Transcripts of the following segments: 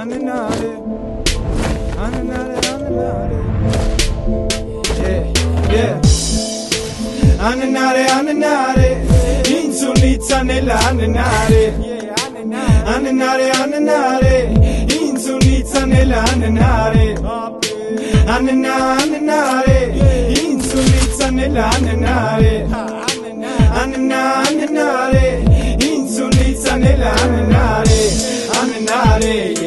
Ananare, insunizanel ananare, insunizanel ananare, insunizanel ananare, insunizanel ananare,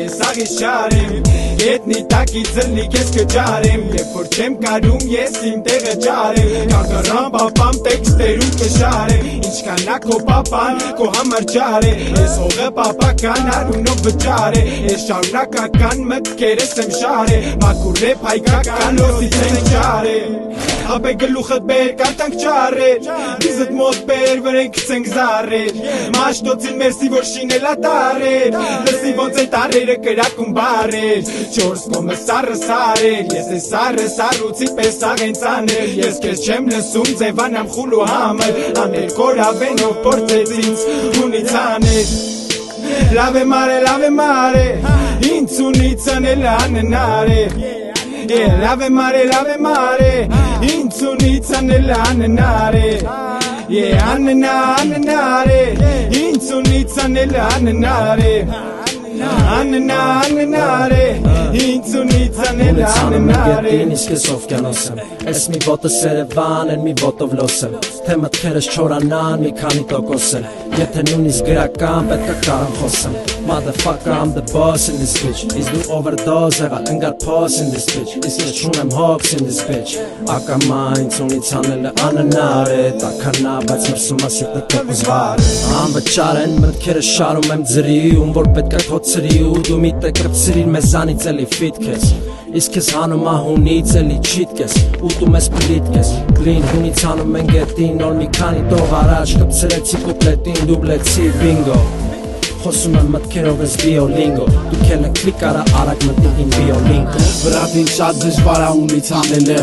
sag ich schade. Etni taki zeli kes ke jarem ye forchem karum yes im tege jarem kagaram papam teksteru ke share inch kana ko papan ko hamar jare es hoge papa kana no bechare es shauna ka kan met keresem share makure payka kano si jare abe gelukhat ber kartank jare dizet mod ber verenk zengzare mash totzin mersi vor shinela tare desi von zetare kerakum bare Չորս կոմը սարը սարել, ես է սարը սարուցի պես աղենց անել Ես կեզ չեմ լսում ձևանամ խուլու համել Անել կորավենով պորցեց ինձ ունից անել Լավ է մare, ինձ ունից անել աննար է Լավ է մare, ինձ ունից անել աննար է Աննար է, ինձ ունից անել աննար է Աննարե, ինձ ունից անել աննարե Իսկ ես օվկիանոս եմ, ես մի ոտը սերևան են, մի ոտով լոս եմ Թե մտքերս չորանան, մի քանի տոկոս են Եթե նույնիսկ գրական, պետք է կարամ խոսեմ Motherfucker, I'm the boss in this bitch Իսկ դու overdose եղա, ընգար pause in this bitch Իսկ ես չունեմ hopes in this bitch Ակամա ինձ ունից անելը աննար է Տականա, բայց մրսում ասիտը տոկոզվար Անվճար են մտքերս շարում եմ ձրի Ում որ պետք է քոցրի ու դու մի տե կրպսրիր մեզանից էլի ֆիտ կես Իսկ ես հանում ահունից էլի չիտ կես Ուտում ես պլիտ կես Գլին հունից հանում են գետին Նոր մի քանի տող առաջ կպսրեցի կուպլետին Դուբլեցի բինգո Խոսում եմ մտքերով ես վիոլինգո Դու կելը կլիկ արա արագ մտի իմ վիոլինգո Վրատին շատ դժվար է ունից անելը